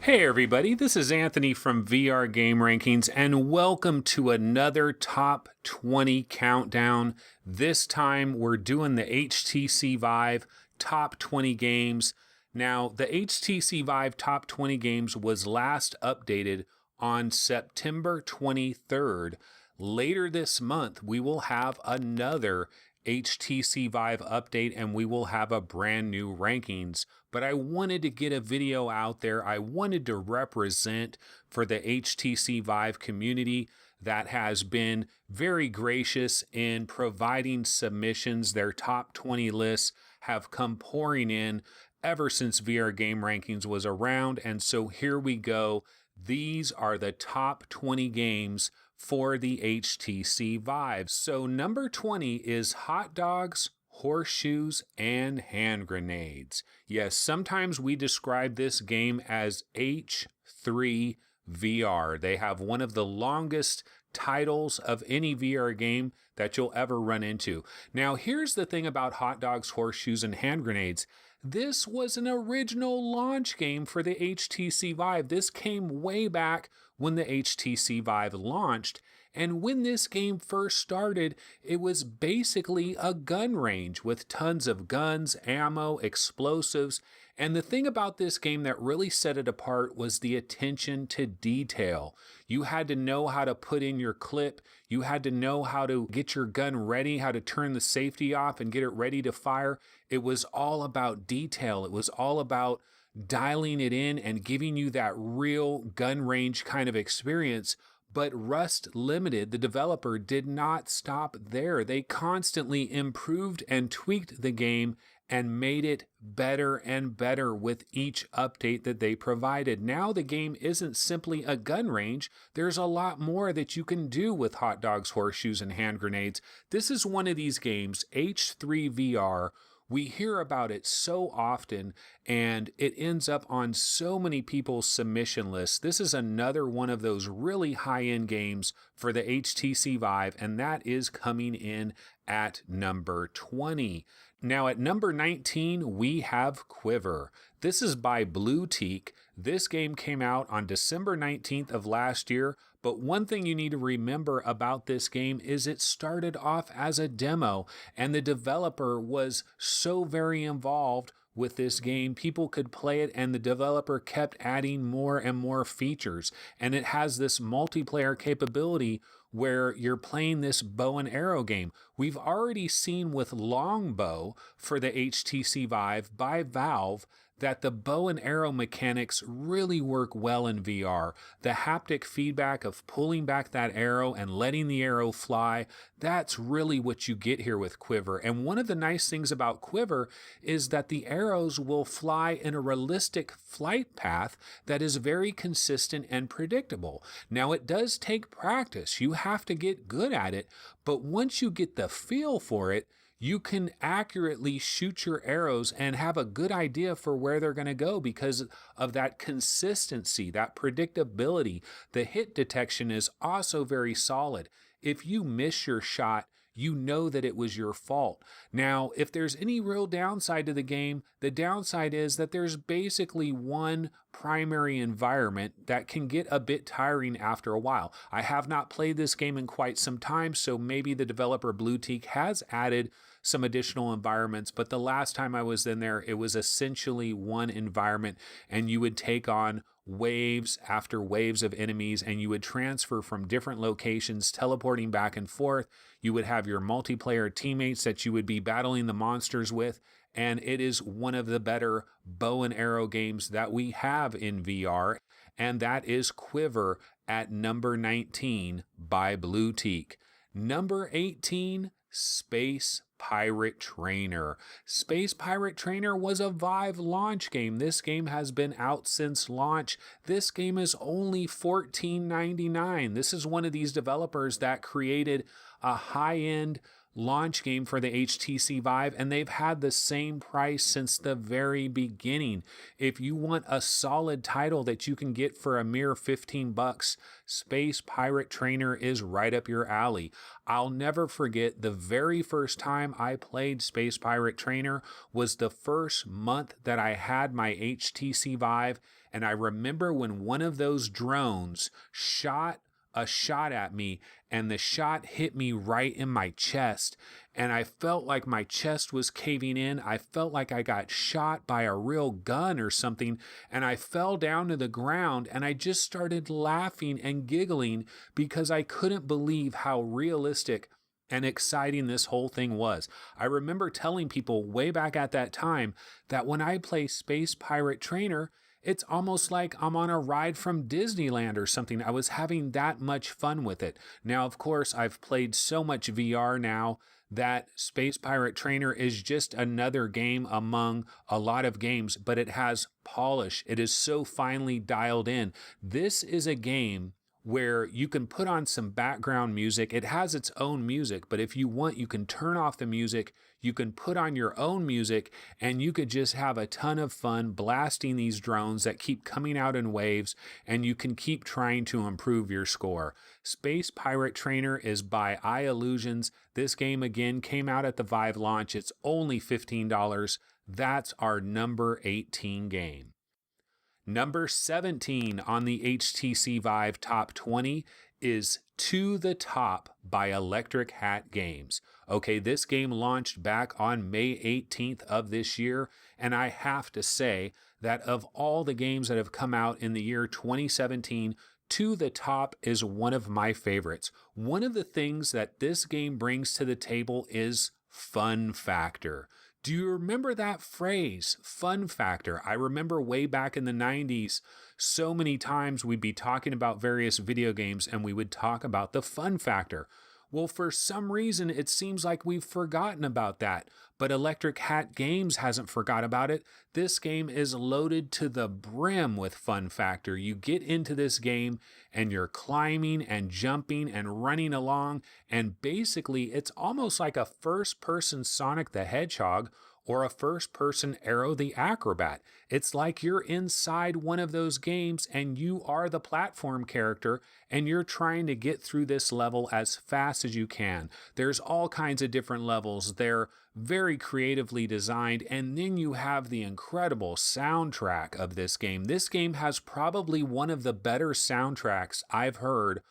Hey everybody, this is Anthony from VR Game Rankings, and welcome to another Top 20 Countdown. This time we're doing the HTC Vive Top 20 Games. Now, the HTC Vive Top 20 Games was last updated on September 23rd. Later this month, we will have another HTC Vive update and we will have a brand new rankings. But I wanted to get a video out there. I wanted to represent for the HTC Vive community that has been very gracious in providing submissions. Their top 20 lists have come pouring in ever since VR Game Rankings was around. And so here we go. These are the top 20 games for the HTC Vive. So number 20 is Hot Dogs, Horseshoes, and Hand Grenades. Yes, sometimes we describe this game as H3 VR. They have one of the longest titles of any VR game that you'll ever run into. Now, here's the thing about Hot Dogs, Horseshoes, and Hand Grenades. This was an original launch game for the HTC Vive. This came way back when the HTC Vive launched. And when this game first started, it was basically a gun range with tons of guns, ammo, explosives. And the thing about this game that really set it apart was the attention to detail. You had to know how to put in your clip. You had to know how to get your gun ready, how to turn the safety off and get it ready to fire. It was all about detail. It was all about dialing it in and giving you that real gun range kind of experience. But Rust Limited, the developer, did not stop there. They constantly improved and tweaked the game and made it better and better with each update that they provided. Now the game isn't simply a gun range. There's a lot more that you can do with Hot Dogs, Horseshoes, and Hand Grenades. This is one of these games, H3 VR. We hear about it so often, and it ends up on so many people's submission lists. This is another one of those really high-end games for the HTC Vive, and that is coming in at number 20. Now at number 19, we have QuiVR. This is by Blueteak. This game came out on December 19th of last year, but one thing you need to remember about this game is it started off as a demo, and the developer was so very involved with this game. People could play it, and the developer kept adding more and more features. And it has this multiplayer capability where you're playing this bow and arrow game. We've already seen with Longbow for the HTC Vive by Valve that the bow and arrow mechanics really work well in VR. The haptic feedback of pulling back that arrow and letting the arrow fly, that's really what you get here with QuiVR. And one of the nice things about QuiVR is that the arrows will fly in a realistic flight path that is very consistent and predictable. Now, it does take practice. You have to get good at it, but once you get the feel for it, you can accurately shoot your arrows and have a good idea for where they're going to go because of that consistency, that predictability. The hit detection is also very solid. If you miss your shot, you know that it was your fault. Now, if there's any real downside to the game, the downside is that there's basically one primary environment that can get a bit tiring after a while. I have not played this game in quite some time, so maybe the developer Blueteak has added some additional environments, but the last time I was in there, it was essentially one environment, and you would take on waves after waves of enemies, and you would transfer from different locations, teleporting back and forth. You would have your multiplayer teammates that you would be battling the monsters with, and it is one of the better bow and arrow games that we have in VR, and that is QuiVR at number 19 by Blueteak. Number 18, Space Pirate Trainer. Space Pirate Trainer was a Vive launch game. This game has been out since launch. This game is only $14.99. This is one of these developers that created a high-end launch game for the HTC Vive, and they've had the same price since the very beginning. If you want a solid title that you can get for a mere 15 bucks, Space Pirate Trainer is right up your alley. I'll never forget the very first time I played Space Pirate Trainer was the first month that I had my HTC Vive, and I remember when one of those drones shot a shot at me, and the shot hit me right in my chest, and I felt like my chest was caving in. I felt like I got shot by a real gun or something, and I fell down to the ground, and I just started laughing and giggling because I couldn't believe how realistic and exciting this whole thing was. I remember telling people way back at that time that when I play Space Pirate Trainer, it's almost like I'm on a ride from Disneyland or something. I was having that much fun with it. Now, of course, I've played so much VR now that Space Pirate Trainer is just another game among a lot of games, but it has polish. It is so finely dialed in. This is a game where you can put on some background music. It has its own music, but if you want, you can turn off the music, you can put on your own music, and you could just have a ton of fun blasting these drones that keep coming out in waves, and you can keep trying to improve your score. Space Pirate Trainer is by iLlusions. This game, again, came out at the Vive launch. It's only $15. That's our number 18 game. Number 17 on the HTC Vive Top 20 is To the Top by Electric Hat Games. Okay, this game launched back on May 18th of this year, and I have to say that of all the games that have come out in the year 2017, To the Top is one of my favorites. One of the things that this game brings to the table is fun factor. Do you remember that phrase, fun factor? I remember way back in the 90s, so many times we'd be talking about various video games and we would talk about the fun factor. Well, for some reason, it seems like we've forgotten about that, but Electric Hat Games hasn't forgot about it. This game is loaded to the brim with fun factor. You get into this game and you're climbing and jumping and running along, and basically it's almost like a first-person Sonic the Hedgehog or a first-person Arrow the Acrobat. It's like you're inside one of those games and you are the platform character and you're trying to get through this level as fast as you can. There's all kinds of different levels. They're very creatively designed, and then you have the incredible soundtrack of this game. This game has probably one of the better soundtracks I've heard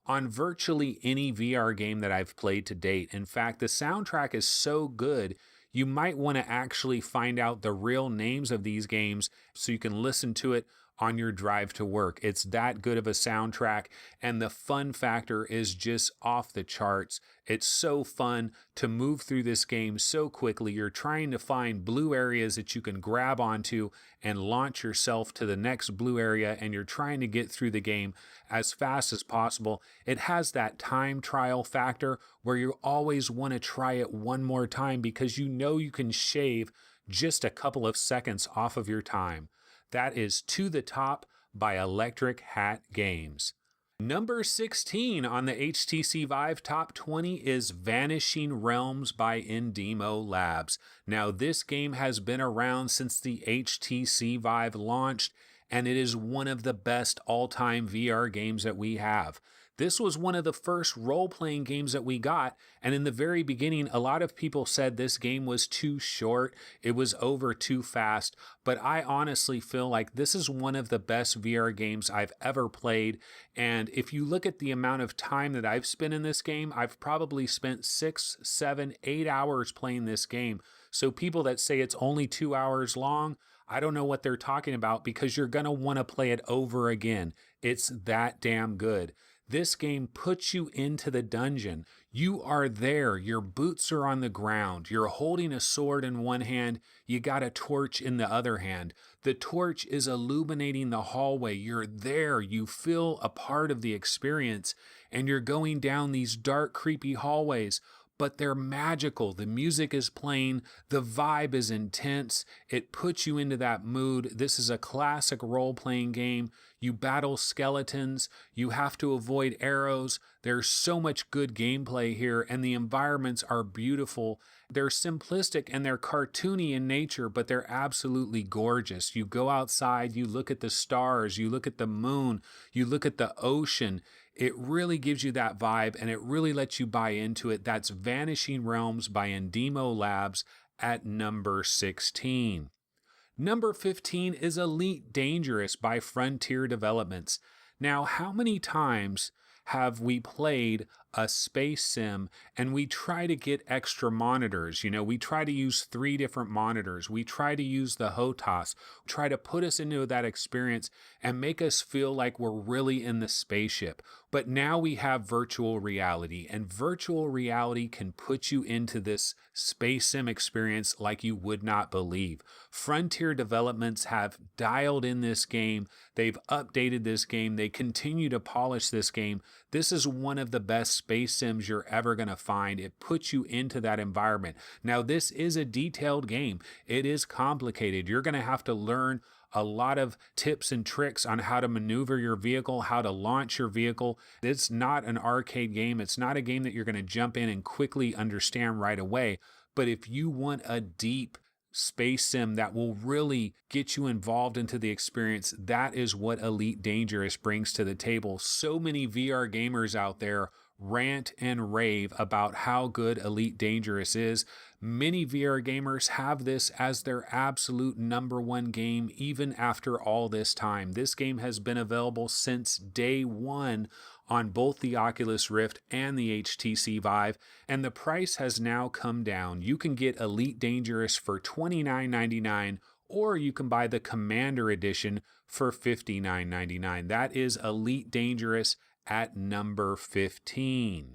on virtually any VR game that I've played to date. In fact, the soundtrack is so good, you might want to actually find out the real names of these games so you can listen to it on your drive to work. It's that good of a soundtrack, and the fun factor is just off the charts. It's so fun to move through this game so quickly. You're trying to find blue areas that you can grab onto and launch yourself to the next blue area, and you're trying to get through the game as fast as possible. It has that time trial factor where you always want to try it one more time because you know you can shave just a couple of seconds off of your time. That is To the Top by Electric Hat Games. Number 16 on the HTC Vive Top 20 is Vanishing Realms by Indemo Labs. Now, this game has been around since the HTC Vive launched, and it is one of the best all-time VR games that we have. This was one of the first role-playing games that we got, and in the very beginning, a lot of people said this game was too short, it was over too fast, but I honestly feel like this is one of the best VR games I've ever played, and if you look at the amount of time that I've spent in this game, I've probably spent 6, 7, 8 hours playing this game. So people that say it's only 2 hours long, I don't know what they're talking about, because you're going to want to play it over again. It's that damn good. This game puts you into the dungeon. You are there. Your boots are on the ground. You're holding a sword in one hand. You got a torch in the other hand. The torch is illuminating the hallway. You're there. You feel a part of the experience, and you're going down these dark, creepy hallways. but they're magical. The music is playing, the vibe is intense, it puts you into that mood. This is a classic role-playing game. You battle skeletons, you have to avoid arrows. There's so much good gameplay here, and the environments are beautiful. They're simplistic and they're cartoony in nature, but they're absolutely gorgeous. You go outside, you look at the stars, you look at the moon, you look at the ocean. It really gives you that vibe, and it really lets you buy into it. That's Vanishing Realms by Endemo Labs at number 16. Number 15 is Elite Dangerous by Frontier Developments. Now, how many times have we played a space sim and we try to get extra monitors? You know, we try to use 3 different monitors. We try to use the HOTAS, try to put us into that experience and make us feel like we're really in the spaceship. But now we have virtual reality, and virtual reality can put you into this space sim experience like you would not believe. Frontier Developments have dialed in this game. They've updated this game. They continue to polish this game. This is one of the best space sims you're ever going to find. It puts you into that environment. Now, this is a detailed game. It is complicated. You're going to have to learn a lot of tips and tricks on how to maneuver your vehicle, how to launch your vehicle. It's not an arcade game. It's not a game that you're going to jump in and quickly understand right away. But if you want a deep space sim that will really get you involved into the experience, that is what Elite Dangerous brings to the table. So many VR gamers out there rant and rave about how good Elite Dangerous is. Many VR gamers have this as their absolute number one game, even after all this time. This game has been available since day one on both the Oculus Rift and the HTC Vive, and the price has now come down. You can get Elite Dangerous for $29.99, or you can buy the Commander Edition for $59.99. That is Elite Dangerous at number 15.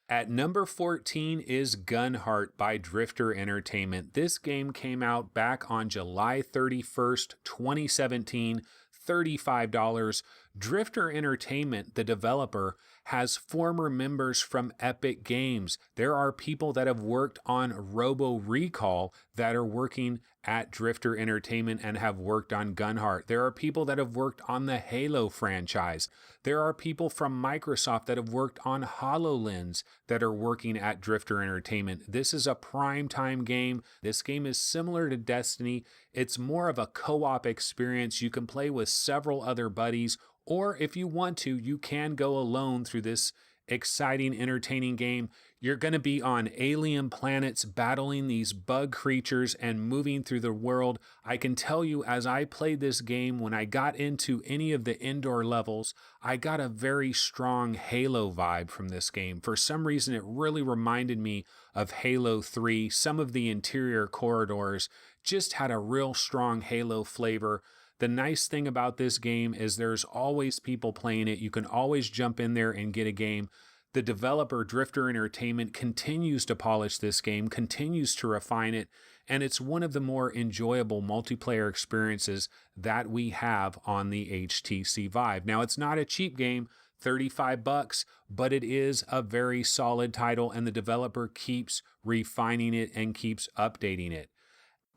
At number 14 is Gunheart by Drifter Entertainment. This game came out back on July 31st, 2017, $35. Drifter Entertainment, the developer, has former members from Epic Games. There are people that have worked on Robo Recall that are working at Drifter Entertainment and have worked on Gunheart. There are people that have worked on the Halo franchise. There are people from Microsoft that have worked on HoloLens that are working at Drifter Entertainment. This is a primetime game. This game is similar to Destiny. It's more of a co-op experience. You can play with several other buddies, or if you want to, you can go alone through this exciting, entertaining game. You're going to be on alien planets battling these bug creatures and moving through the world. I can tell you, as I played this game, when I got into any of the indoor levels, I got a very strong Halo vibe from this game. For some reason, it really reminded me of Halo 3. Some of the interior corridors just had a real strong Halo flavor. The nice thing about this game is there's always people playing it. You can always jump in there and get a game. The developer, Drifter Entertainment, continues to polish this game, continues to refine it, and it's one of the more enjoyable multiplayer experiences that we have on the HTC Vive. Now, it's not a cheap game, $35, but it is a very solid title, and the developer keeps refining it and keeps updating it.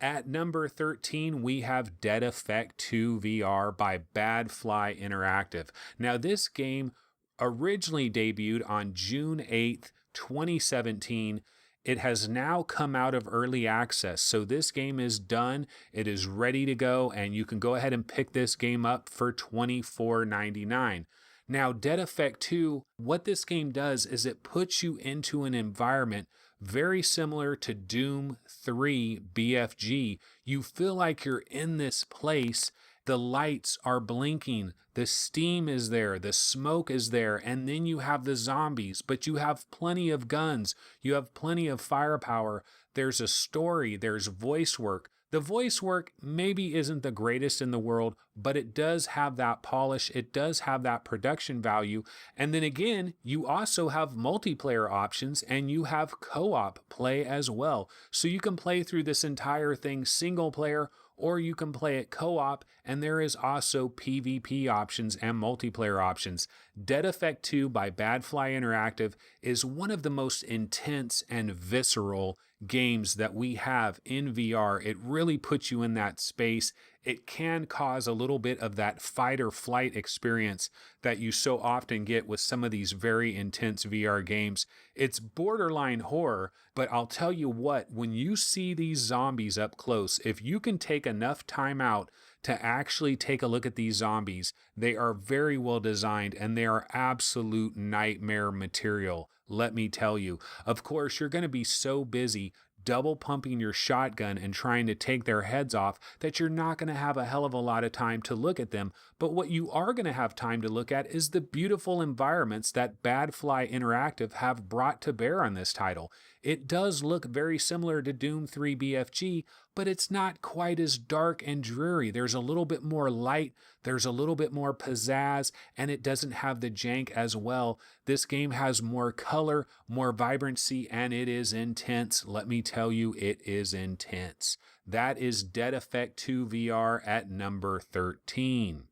At number 13, we have Dead Effect 2 VR by Badfly Interactive. Now, this game originally debuted on June 8th, 2017. It has now come out of early access, so this game is done. It is ready to go, and you can go ahead and pick this game up for $24.99. Now, Dead Effect 2, what this game does is it puts you into an environment very similar to Doom 3 BFG. You feel like you're in this place. The lights are blinking, the steam is there, the smoke is there, and then you have the zombies, but you have plenty of guns, you have plenty of firepower, there's a story, there's voice work. The voice work maybe isn't the greatest in the world, but it does have that polish, it does have that production value, and then again, you also have multiplayer options and you have co-op play as well. So you can play through this entire thing single player, or you can play it co-op, and there is also PvP options and multiplayer options. Dead Effect 2 by Badfly Interactive is one of the most intense and visceral games that we have in VR. It really puts you in that space. It can cause a little bit of that fight or flight experience that you so often get with some of these very intense VR games. It's borderline horror, but I'll tell you what, when you see these zombies up close, if you can take enough time out to actually take a look at these zombies, they are very well designed and they are absolute nightmare material. Let me tell you. Of course, you're going to be so busy double pumping your shotgun and trying to take their heads off that you're not going to have a hell of a lot of time to look at them. But what you are going to have time to look at is the beautiful environments that Badfly Interactive have brought to bear on this title. It does look very similar to Doom 3 BFG, but it's not quite as dark and dreary. There's a little bit more light, there's a little bit more pizzazz, and it doesn't have the jank as well. This game has more color, more vibrancy, and it is intense. Let me tell you, it is intense. That is Dead Effect 2 VR at number 13.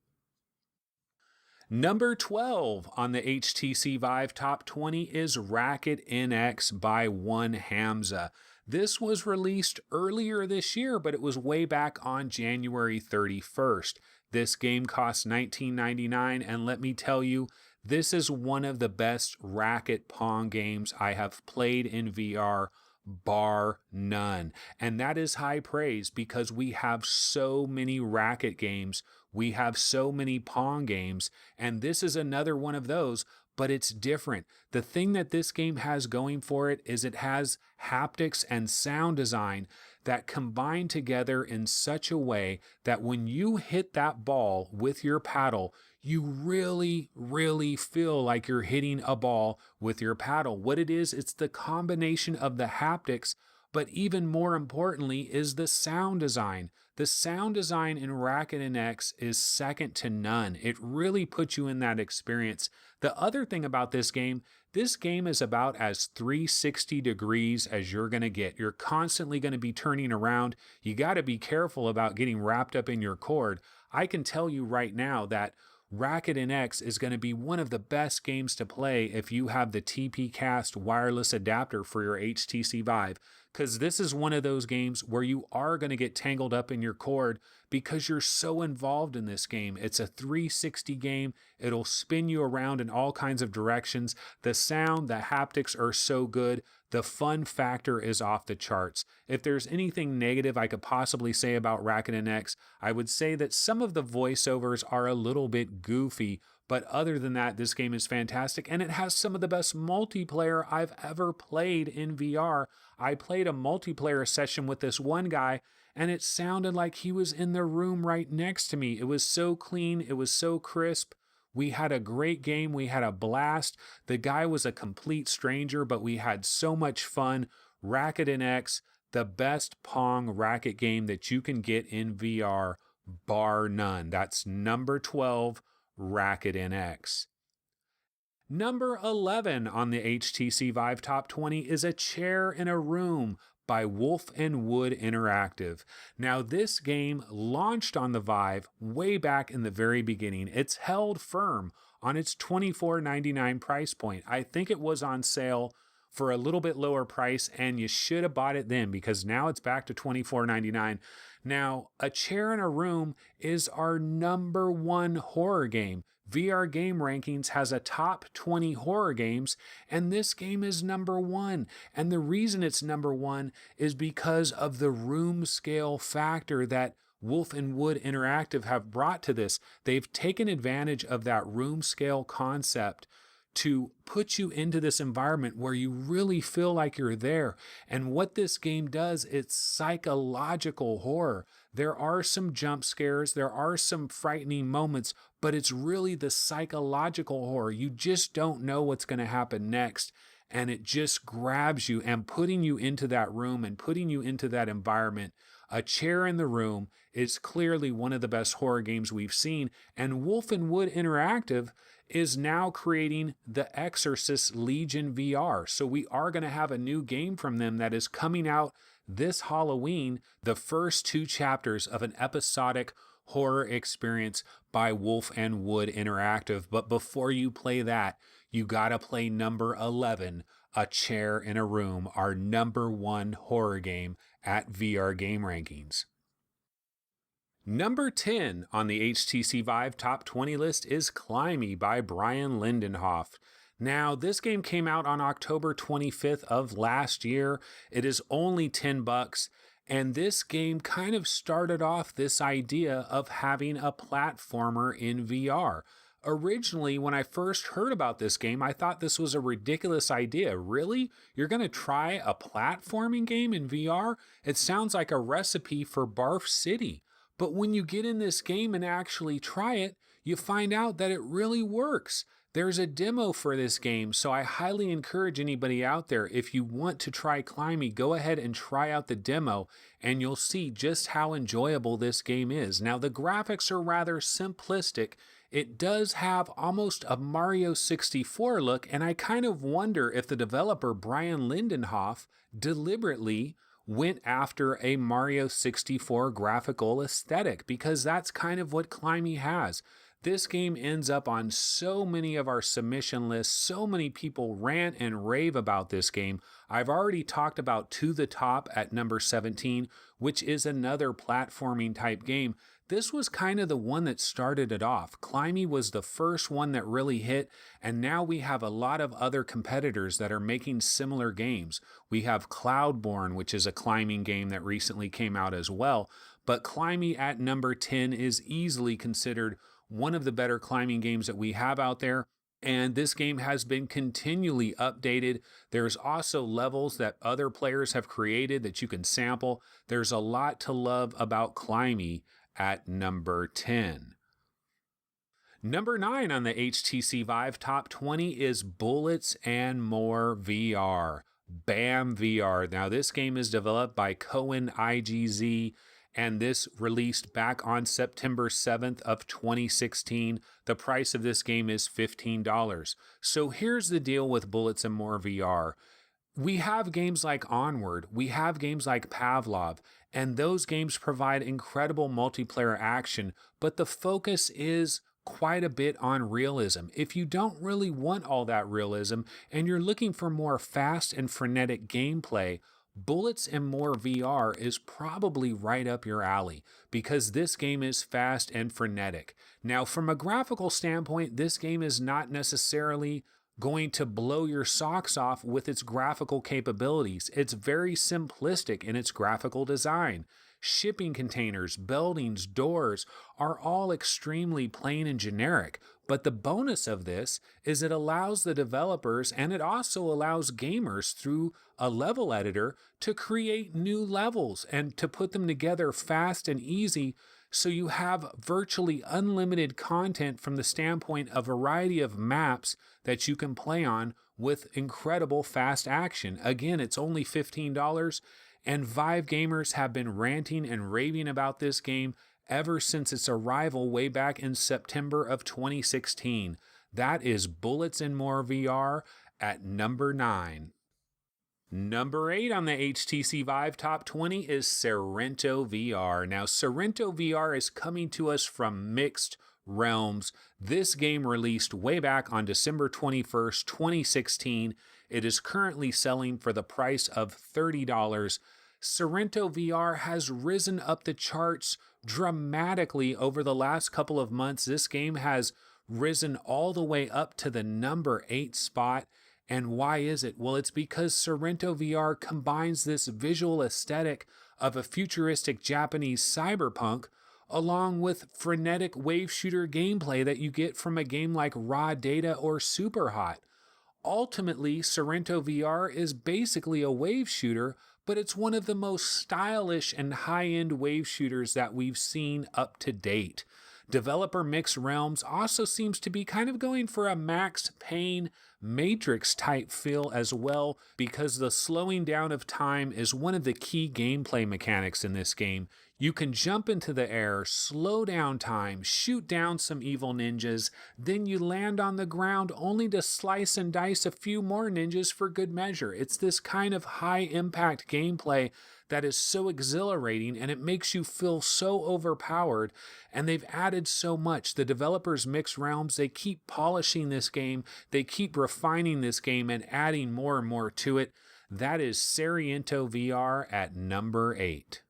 Number 12 on the HTC Vive Top 20 is Racket NX by One Hamza. This was released earlier this year, but it was way back on January 31st. This game costs $19.99, and let me tell you, this is one of the best racket Pong games I have played in VR, bar none. And that is high praise because we have so many racket games, we have so many Pong games, and this is another one of those, but it's different. The thing that this game has going for it is it has haptics and sound design that combine together in such a way that when you hit that ball with your paddle, you really, really feel like you're hitting a ball with your paddle. What it is, it's the combination of the haptics, but even more importantly is the sound design. The sound design in Racket NX is second to none. It really puts you in that experience. The other thing about this game is about as 360 degrees as you're going to get. You're constantly going to be turning around. You got to be careful about getting wrapped up in your cord. I can tell you right now that Racket NX is going to be one of the best games to play if you have the TP-Cast wireless adapter for your HTC Vive, because this is one of those games where you are going to get tangled up in your cord because you're so involved in this game. It's a 360 game. It'll spin you around in all kinds of directions. The sound, the haptics are so good. The fun factor is off the charts. If there's anything negative I could possibly say about Racket NX, I would say that some of the voiceovers are a little bit goofy, but other than that, this game is fantastic, and it has some of the best multiplayer I've ever played in VR. I played a multiplayer session with this one guy, and it sounded like he was in the room right next to me. It was so clean, it was so crisp. We had a great game. We had a blast. The guy was a complete stranger, but we had so much fun. Racket NX, the best Pong racket game that you can get in VR, bar none. That's number 12, Racket NX. Number 11 on the HTC Vive Top 20 is A Chair in a Room by Wolf and Wood Interactive. Now, this game launched on the Vive way back in the very beginning. It's held firm on its $24.99 price point. I think it was on sale for a little bit lower price, and you should have bought it then because now it's back to $24.99. Now, A Chair in a Room is our number one horror game. VR Game Rankings has a top 20 horror games, and this game is number one. And the reason it's number one is because of the room scale factor that Wolf and Wood Interactive have brought to this. They've taken advantage of that room scale concept to put you into this environment where you really feel like you're there. And what this game does, it's psychological horror. There are some jump scares, there are some frightening moments, but it's really the psychological horror. You just don't know what's going to happen next. And it just grabs you and putting you into that room and putting you into that environment. A Chair in the Room is clearly one of the best horror games we've seen. And Wolf and Wood Interactive is now creating The Exorcist Legion VR. So we are going to have a new game from them that is coming out this Halloween the first 2 chapters of an episodic horror experience by Wolf and Wood Interactive. But before you play that, you gotta play number 11, A Chair in a Room, our number 1 horror game at VR Game Rankings. Number 10 on the HTC Vive Top 20 list is Climbey by Brian Lindenhoff. Now, this game came out on October 25th of last year. It is only $10, and this game kind of started off this idea of having a platformer in VR. Originally, when I first heard about this game, I thought this was a ridiculous idea. Really? You're going to try a platforming game in VR? It sounds like a recipe for Barf City. But when you get in this game and actually try it, you find out that it really works. There's a demo for this game, so I highly encourage anybody out there, if you want to try Climbey, go ahead and try out the demo, and you'll see just how enjoyable this game is. Now, the graphics are rather simplistic. It does have almost a Mario 64 look, and I kind of wonder if the developer, Brian Lindenhoff, deliberately went after a Mario 64 graphical aesthetic, because that's kind of what Climbey has. This game ends up on so many of our submission lists. So many people rant and rave about this game. I've already talked about To the Top at number 17, which is another platforming type game. This was kind of the one that started it off. Climbey was the first one that really hit, and now we have a lot of other competitors that are making similar games. We have Cloudborne, which is a climbing game that recently came out as well, but Climbey at number 10 is easily considered one of the better climbing games that we have out there. And this game has been continually updated. There's also levels that other players have created that you can sample. There's a lot to love about Climbey at number 10. Number 9 on the HTC Vive Top 20 is Bullets and More VR. BAM VR. Now, this game is developed by Cohen IGZ, and this released back on September 7th of 2016. The price of this game is $15. So here's the deal with Bullets and More VR. We have games like Onward, we have games like Pavlov, and those games provide incredible multiplayer action, but the focus is quite a bit on realism. If you don't really want all that realism and you're looking for more fast and frenetic gameplay, Bullets and More VR is probably right up your alley, because this game is fast and frenetic. Now, from a graphical standpoint, this game is not necessarily going to blow your socks off with its graphical capabilities. It's very simplistic in its graphical design. Shipping containers, buildings, doors are all extremely plain and generic. But the bonus of this is it allows the developers, and it also allows gamers through a level editor, to create new levels and to put them together fast and easy. So you have virtually unlimited content from the standpoint of a variety of maps that you can play on with incredible fast action. Again, it's only $15, and Vive gamers have been ranting and raving about this game ever since its arrival way back in September of 2016. That is Bullets and More VR at number 9. Number 8 on the HTC Vive Top 20 is Sairento VR. Now, Sairento VR is coming to us from Mixed Realms. This game released way back on December 21st, 2016. It is currently selling for the price of $30. Sairento VR has risen up the charts dramatically over the last couple of months. This game has risen all the way up to the number 8 spot. And why is it? Well, it's because Sairento VR combines this visual aesthetic of a futuristic Japanese cyberpunk along with frenetic wave shooter gameplay that you get from a game like Raw Data or Superhot. Ultimately, Sairento VR is basically a wave shooter, but it's one of the most stylish and high-end wave shooters that we've seen up to date. Developer Mixed Realms also seems to be kind of going for a Max Payne Matrix type feel as well, because the slowing down of time is one of the key gameplay mechanics in this game. You can jump into the air, slow down time, shoot down some evil ninjas, then you land on the ground only to slice and dice a few more ninjas for good measure. It's this kind of high impact gameplay that is so exhilarating and it makes you feel so overpowered. And they've added so much. The developers Mixed Realms, they keep polishing this game, they keep refining this game and adding more and more to it. That is Sairento VR at number 8.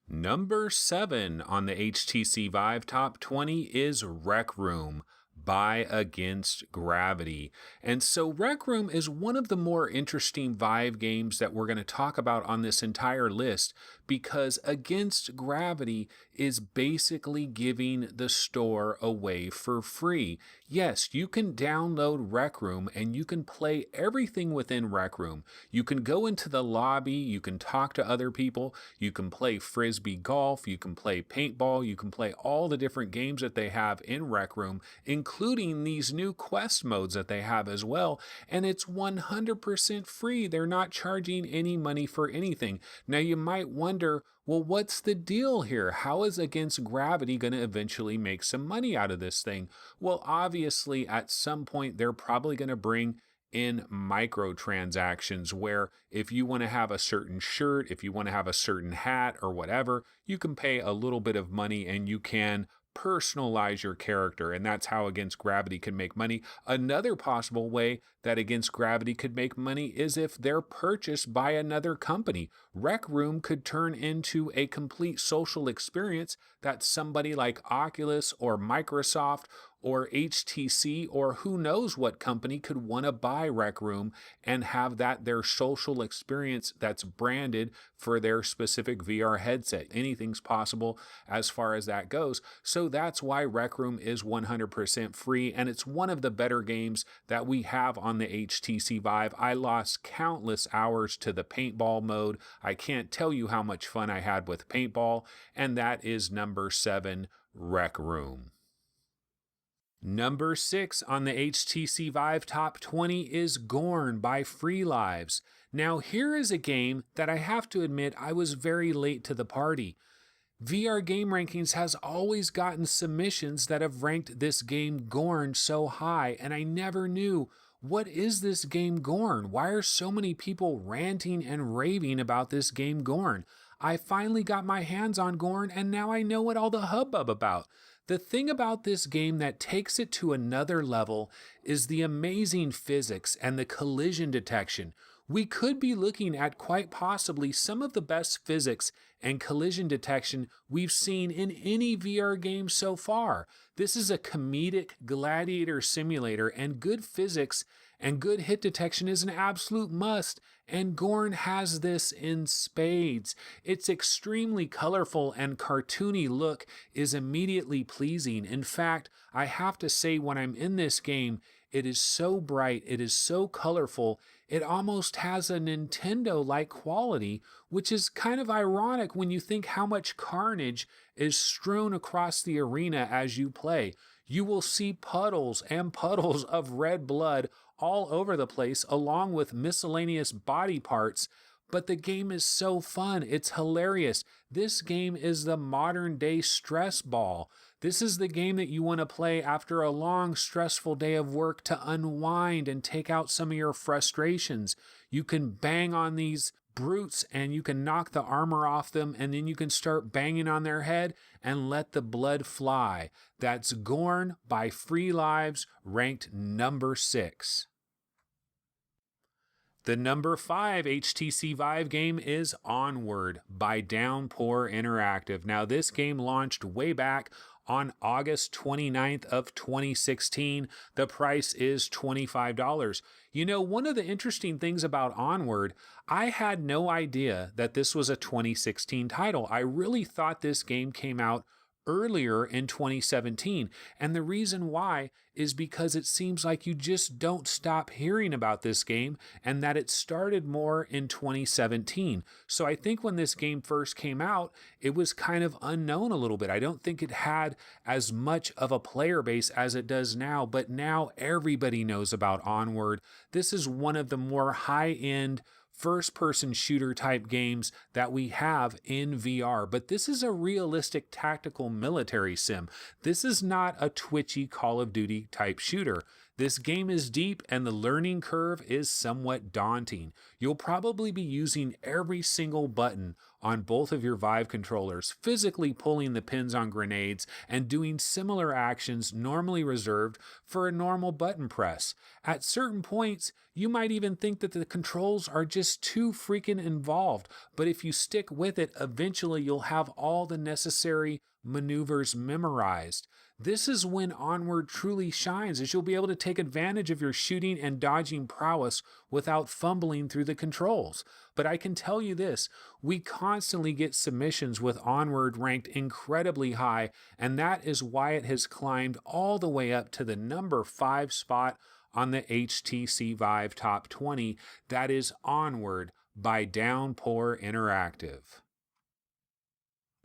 Number 7 on the HTC Vive Top 20 is Rec Room by Against Gravity. And so Rec Room is one of the more interesting Vive games that we're going to talk about on this entire list, because Against Gravity is basically giving the store away for free. Yes, you can download Rec Room and you can play everything within Rec Room. You can go into the lobby, you can talk to other people, you can play frisbee golf, you can play paintball, you can play all the different games that they have in Rec Room, including these new quest modes that they have as well. And it's 100% free. They're not charging any money for anything. Now you might wonder, well, what's the deal here? How is Against Gravity going to eventually make some money out of this thing? Well, obviously, at some point, they're probably going to bring in microtransactions where if you want to have a certain shirt, if you want to have a certain hat or whatever, you can pay a little bit of money and you can personalize your character, and that's how Against Gravity can make money. Another possible way that Against Gravity could make money is if they're purchased by another company. Rec Room could turn into a complete social experience that somebody like Oculus or Microsoft or HTC or who knows what company could want to buy Rec Room and have that their social experience that's branded for their specific VR headset. Anything's possible as far as that goes. So that's why Rec Room is 100% free, and it's one of the better games that we have on the HTC Vive. I lost countless hours to the paintball mode. I can't tell you how much fun I had with paintball, and that is number 7, Rec Room. Number 6 on the HTC Vive Top 20 is GORN by Free Lives. Now here is a game that I have to admit I was very late to the party. VR Game Rankings has always gotten submissions that have ranked this game GORN so high, and I never knew, what is this game GORN? Why are so many people ranting and raving about this game GORN? I finally got my hands on GORN, and now I know what all the hubbub about. The thing about this game that takes it to another level is the amazing physics and the collision detection. We could be looking at quite possibly some of the best physics and collision detection we've seen in any VR game so far. This is a comedic gladiator simulator, and good physics and good hit detection is an absolute must, and GORN has this in spades. Its extremely colorful and cartoony look is immediately pleasing. In fact, I have to say, when I'm in this game, it is so bright, it is so colorful, it almost has a Nintendo-like quality, which is kind of ironic when you think how much carnage is strewn across the arena as you play. You will see puddles and puddles of red blood all over the place, along with miscellaneous body parts. But the game is so fun. It's hilarious. This game is the modern day stress ball. This is the game that you want to play after a long, stressful day of work to unwind and take out some of your frustrations. You can bang on these brutes and you can knock the armor off them, and then you can start banging on their head and let the blood fly. That's GORN by Free Lives, ranked number 6. The number 5 HTC Vive game is Onward by Downpour Interactive. Now, this game launched way back on August 29th of 2016. The price is $25. You know, one of the interesting things about Onward, I had no idea that this was a 2016 title. I really thought this game came out earlier in 2017. And the reason why is because it seems like you just don't stop hearing about this game, and that it started more in 2017. So I think when this game first came out, it was kind of unknown a little bit. I don't think it had as much of a player base as it does now, but now everybody knows about Onward. This is one of the more high-end first-person shooter type games that we have in VR, but this is a realistic tactical military sim. This is not a twitchy Call of Duty type shooter. This game is deep and the learning curve is somewhat daunting. You'll probably be using every single button on both of your Vive controllers, physically pulling the pins on grenades and doing similar actions normally reserved for a normal button press. At certain points, you might even think that the controls are just too freaking involved, but if you stick with it, eventually you'll have all the necessary maneuvers memorized. This is when Onward truly shines, as you'll be able to take advantage of your shooting and dodging prowess without fumbling through the controls. But I can tell you this, we constantly get submissions with Onward ranked incredibly high, and that is why it has climbed all the way up to the number 5 spot on the HTC Vive Top 20. That is Onward by Downpour Interactive.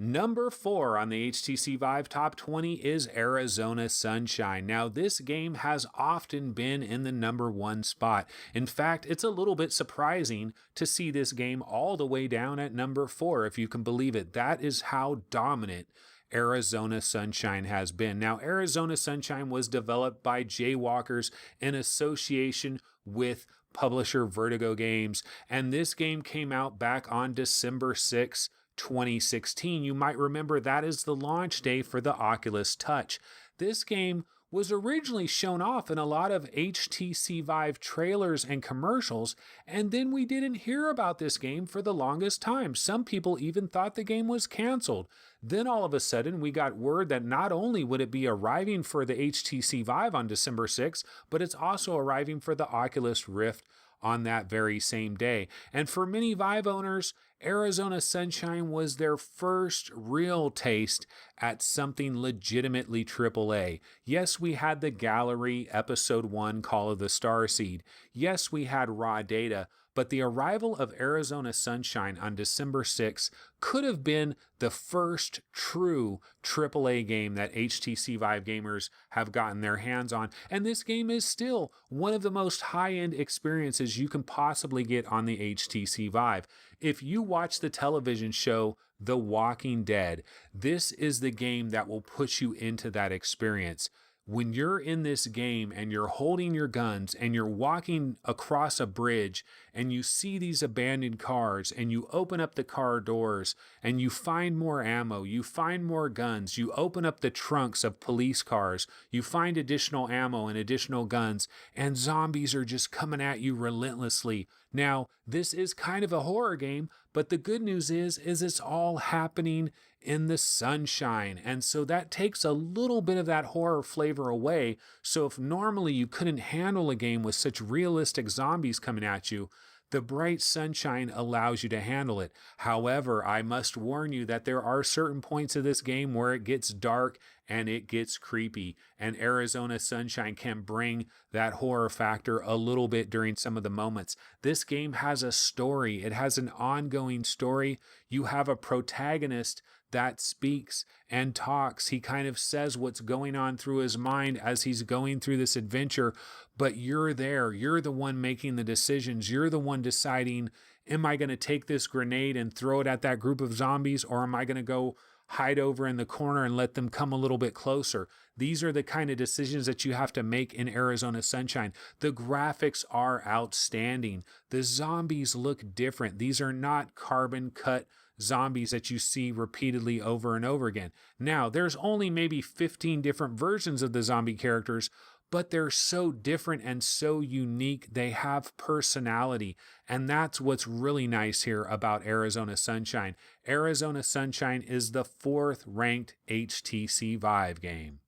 Number 4 on the HTC Vive Top 20 is Arizona Sunshine. Now, this game has often been in the number 1 spot. In fact, it's a little bit surprising to see this game all the way down at number 4, if you can believe it. That is how dominant Arizona Sunshine has been. Now, Arizona Sunshine was developed by Jaywalkers in association with publisher Vertigo Games, and this game came out back on December 6, 2016. You might remember that is the launch day for the Oculus Touch. This game was originally shown off in a lot of HTC Vive trailers and commercials, and then we didn't hear about this game for the longest time. Some people even thought the game was canceled. Then all of a sudden we got word that not only would it be arriving for the HTC Vive on December 6th, but it's also arriving for the Oculus Rift on that very same day. And for many Vive owners, Arizona Sunshine was their first real taste at something legitimately AAA. Yes, we had the Gallery Episode 1 Call of the Starseed. Yes, we had raw data, but the arrival of Arizona Sunshine on December 6th could have been the first true AAA game that HTC Vive gamers have gotten their hands on, and this game is still one of the most high-end experiences you can possibly get on the HTC Vive. If you watch the television show The Walking Dead, this is the game that will put you into that experience. When you're in this game and you're holding your guns and you're walking across a bridge and you see these abandoned cars and you open up the car doors and you find more ammo, you find more guns, you open up the trunks of police cars, you find additional ammo and additional guns, and zombies are just coming at you relentlessly. Now, this is kind of a horror game, but the good news is it's all happening in the sunshine. And so that takes a little bit of that horror flavor away. So if normally you couldn't handle a game with such realistic zombies coming at you, the bright sunshine allows you to handle it. However, I must warn you that there are certain points of this game where it gets dark and it gets creepy, and Arizona Sunshine can bring that horror factor a little bit during some of the moments. This game has a story. It has an ongoing story. You have a protagonist that speaks and talks. He kind of says what's going on through his mind as he's going through this adventure, but you're there. You're the one making the decisions. You're the one deciding, am I going to take this grenade and throw it at that group of zombies, or am I going to go hide over in the corner and let them come a little bit closer? These are the kind of decisions that you have to make in Arizona Sunshine. The graphics are outstanding. The zombies look different. These are not carbon cut zombies that you see repeatedly over and over again. Now, there's only maybe 15 different versions of the zombie characters, but they're so different and so unique. They have personality, and that's what's really nice here about Arizona Sunshine. Arizona Sunshine is the 4th ranked HTC Vive game.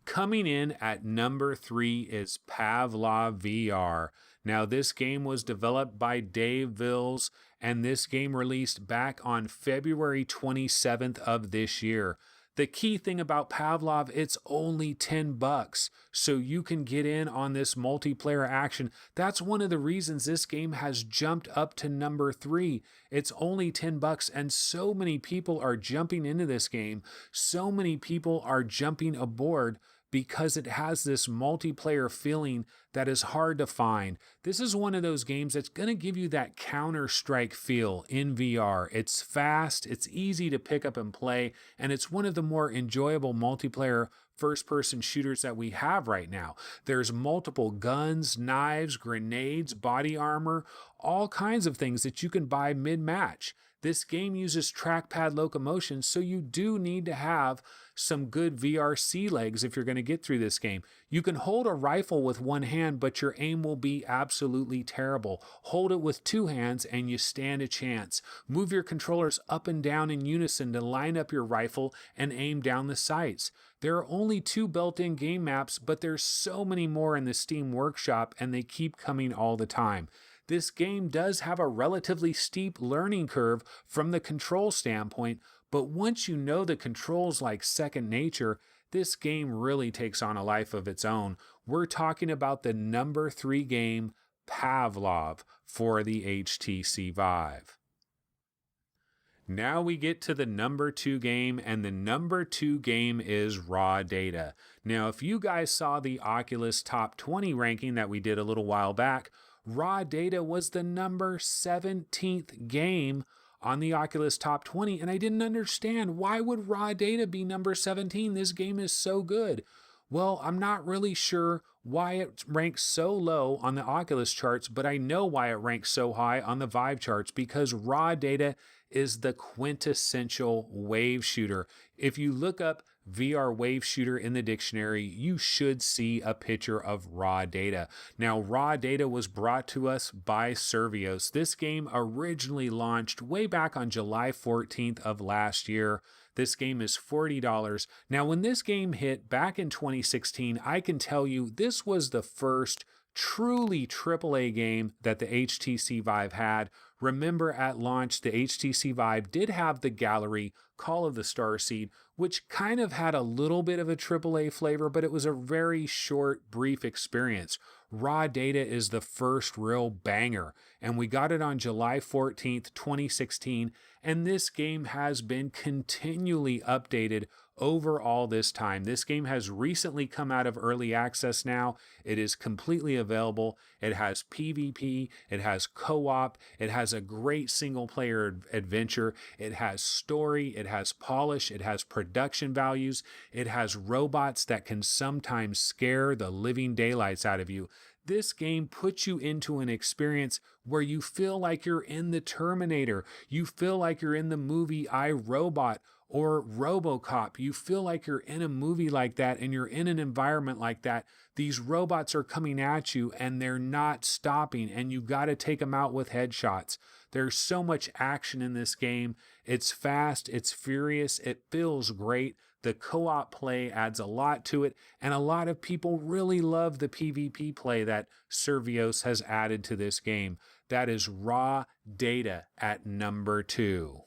Coming in at number 3 is Pavlov VR. Now, this game was developed by Dave Vills, and this game released back on February 27th of this year. The key thing about Pavlov, it's only $10, so you can get in on this multiplayer action. That's one of the reasons this game has jumped up to number 3. It's only $10, and so many people are jumping into this game. So many people are jumping aboard because it has this multiplayer feeling that is hard to find. This is one of those games that's going to give you that Counter-Strike feel in VR. It's fast, it's easy to pick up and play, and it's one of the more enjoyable multiplayer first-person shooters that we have right now. There's multiple guns, knives, grenades, body armor, all kinds of things that you can buy mid-match. This game uses trackpad locomotion, so you do need to have some good VRC legs if you're going to get through this game. You can hold a rifle with one hand, but your aim will be absolutely terrible. Hold it with two hands and you stand a chance. Move your controllers up and down in unison to line up your rifle and aim down the sights. There are only 2 built-in game maps, but there's so many more in the Steam Workshop, and they keep coming all the time. This game does have a relatively steep learning curve from the control standpoint, but once you know the controls like second nature, this game really takes on a life of its own. We're talking about the number 3 game, Pavlov, for the HTC Vive. Now we get to the number 2 game, and the number 2 game is Raw Data. Now, if you guys saw the Oculus Top 20 ranking that we did a little while back, Raw Data was the number 17th game on the Oculus Top 20, and I didn't understand, why would Raw Data be number 17? This game is so good. Well, I'm not really sure why it ranks so low on the Oculus charts, but I know why it ranks so high on the Vive charts, because Raw Data is the quintessential wave shooter. If you look up VR wave shooter in the dictionary, you should see a picture of Raw Data. Now, Raw Data was brought to us by Survios. This game originally launched way back on July 14th of last year. This game is $40. Now, when this game hit back in 2016, I can tell you this was the first truly AAA game that the HTC Vive had. Remember, at launch, the HTC Vive did have the gallery Call of the Starseed, which kind of had a little bit of a AAA flavor, but it was a very short, brief experience. Raw Data is the first real banger, and we got it on July 14th, 2016, and this game has been continually updated over all this time. This game has recently come out of early access now. It is completely available. It has PvP, it has co-op, it has a great single-player adventure, it has story, it has polish, it has production values, it has robots that can sometimes scare the living daylights out of you. This game puts you into an experience where you feel like you're in the Terminator. You feel like you're in the movie I, Robot or RoboCop. You feel like you're in a movie like that and you're in an environment like that. These robots are coming at you and they're not stopping, and you got to take them out with headshots. There's so much action in this game. It's fast, it's furious, it feels great. The co-op play adds a lot to it, and a lot of people really love the PvP play that Survios has added to this game. That is Raw Data at number 2.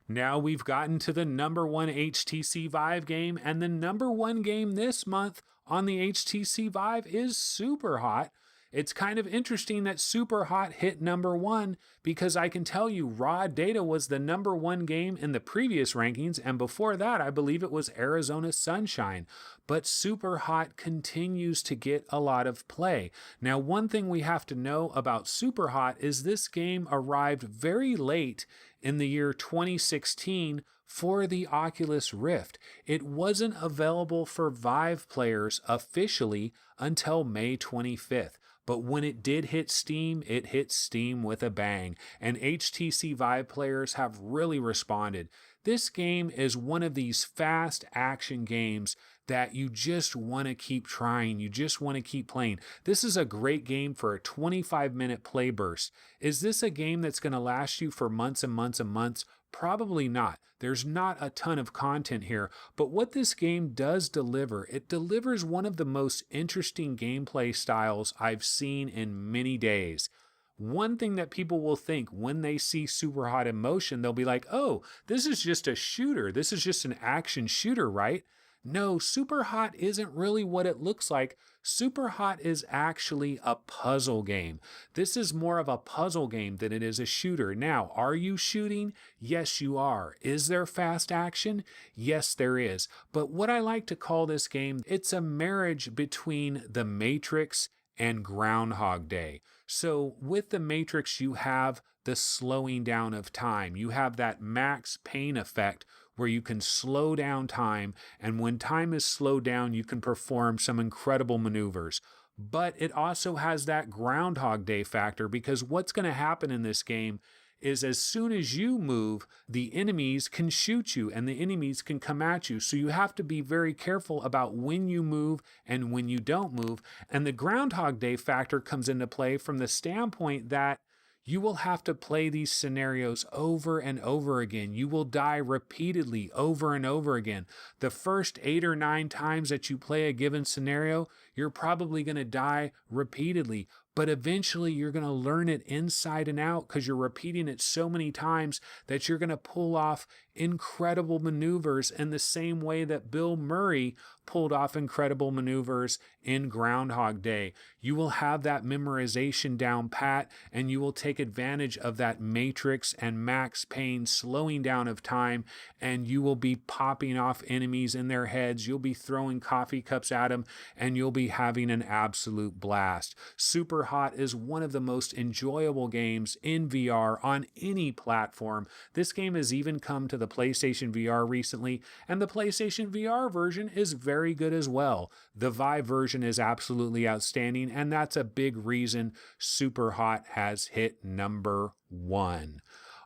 Now we've gotten to the number 1 HTC Vive game, and the number 1 game this month on the HTC Vive is Superhot. It's kind of interesting that Superhot hit number 1, because I can tell you Raw Data was the number 1 game in the previous rankings, and before that I believe it was Arizona Sunshine. But Superhot continues to get a lot of play. Now, one thing we have to know about Superhot is this game arrived very late in the year 2016 for the Oculus Rift. It wasn't available for Vive players officially until May 25th. But when it did hit Steam, it hit Steam with a bang, and HTC Vive players have really responded. This game is one of these fast action games that you just want to keep trying. You just want to keep playing. This is a great game for a 25-minute play burst. Is this a game that's going to last you for months and months and months? Probably not. There's not a ton of content here, but what this game does deliver, it delivers one of the most interesting gameplay styles I've seen in many days. One thing that people will think when they see Superhot in motion, they'll be like, oh, this is just a shooter. This is just an action shooter, right? No, Super Hot isn't really what it looks like. Super Hot is actually a puzzle game. This is more of a puzzle game than it is a shooter. Now, are you shooting? Yes, you are. Is there fast action? Yes, there is. But what I like to call this game, it's a marriage between The Matrix and Groundhog Day. So with The Matrix, you have the slowing down of time. You have that Max Payne effect where you can slow down time, and when time is slowed down, you can perform some incredible maneuvers. But it also has that Groundhog Day factor, because what's going to happen in this game is as soon as you move, the enemies can shoot you and the enemies can come at you. So you have to be very careful about when you move and when you don't move. And the Groundhog Day factor comes into play from the standpoint that you will have to play these scenarios over and over again. You will die repeatedly over and over again. The first 8 or 9 times that you play a given scenario, you're probably going to die repeatedly. But eventually you're going to learn it inside and out because you're repeating it so many times that you're going to pull off incredible maneuvers in the same way that Bill Murray pulled off incredible maneuvers in Groundhog Day. You will have that memorization down pat, and you will take advantage of that Matrix and Max Payne slowing down of time, and you will be popping off enemies in their heads. You'll be throwing coffee cups at them, and you'll be having an absolute blast. Super Hot is one of the most enjoyable games in VR on any platform. This game has even come to the PlayStation VR recently, and the PlayStation VR version is very good as well. The Vive version is absolutely outstanding, and that's a big reason Super Hot has hit #1.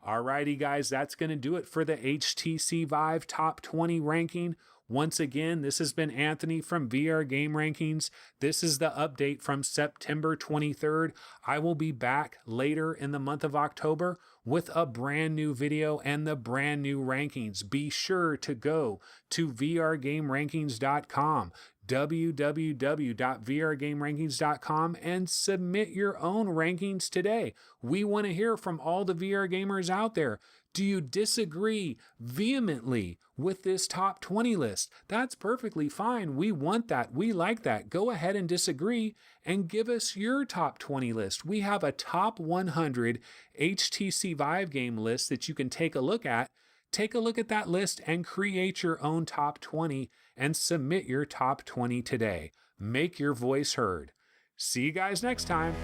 Alrighty guys, that's going to do it for the HTC Vive Top 20 ranking. Once again, this has been Anthony from VR Game Rankings. This is the update from September 23rd. I will be back later in the month of October with a brand new video and the brand new rankings. Be sure to go to vrgamerankings.com, www.vrgamerankings.com, and submit your own rankings today. We want to hear from all the VR gamers out there. Do you disagree vehemently with this top 20 list? That's perfectly fine. We want that. We like that. Go ahead and disagree and give us your top 20 list. We have a top 100 HTC Vive game list that you can take a look at. Take a look at that list and create your own top 20 and submit your top 20 today. Make your voice heard. See you guys next time.